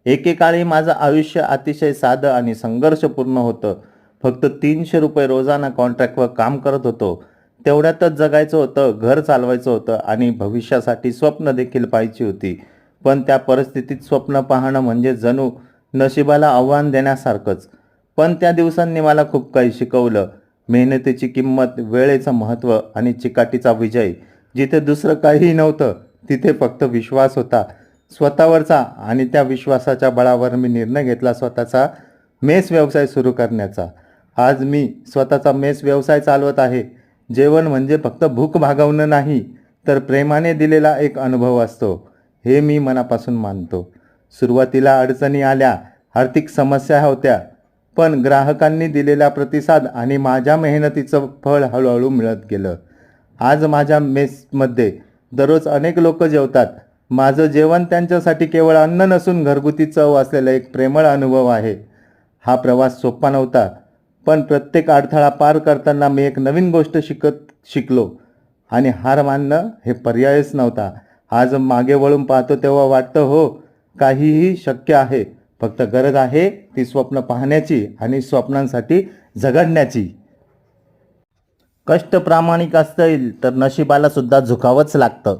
एकेकाळी माझं आयुष्य अतिशय साधं आणि संघर्षपूर्ण होतं. फक्त 300 रुपये रोजाना कॉन्ट्रॅक्टवर काम करत होतो. तेवढ्यातच जगायचं होतं, घर चालवायचं होतं आणि भविष्यासाठी स्वप्न देखील पाहायची होती. पण त्या परिस्थितीत स्वप्न पाहणं म्हणजे जणू नशिबाला आव्हान देण्यासारखंच. पण त्या दिवसांनी मला खूप काही शिकवलं. मेहनतीची किंमत, वेळेचं महत्त्व आणि चिकाटीचा विजय. जिथे दुसरं काहीही नव्हतं, तिथे फक्त विश्वास होता स्वतःवरचा, आणि त्या विश्वासाच्या बळावर मी निर्णय घेतला स्वतःचा मेस व्यवसाय सुरू करण्याचा. आज मी स्वतःचा मेस व्यवसाय चालवत आहे. जेवण म्हणजे फक्त भूक भागवणं नाही, तर प्रेमाने दिलेला एक अनुभव असतो, हे मी मनापासून मानतो. सुरुवातीला अडचणी आल्या, आर्थिक समस्या होत्या, पण ग्राहकांनी दिलेला प्रतिसाद आणि माझ्या मेहनतीचं फळ हळूहळू मिळत गेलं. आज माझ्या मेसमध्ये दररोज अनेक लोक जेवतात. माझं जेवण त्यांच्यासाठी केवळ अन्न नसून घरगुती चव असलेला एक प्रेमळ अनुभव आहे. हा प्रवास सोपा नव्हता, पण प्रत्येक अडथळा पार करताना मी एक नवीन गोष्ट शिकलो, आणि हार मानणं हे पर्यायच नव्हता. आज मागे वळून पाहतो तेव्हा वाटतं, हो, काहीही शक्य आहे. फक्त गरज आहे ती स्वप्न पाहण्याची आणि स्वप्नांसाठी झगडण्याची. कष्ट प्रामाणिक असतील तर नशिबाला सुद्धा झुकावंच लागतं.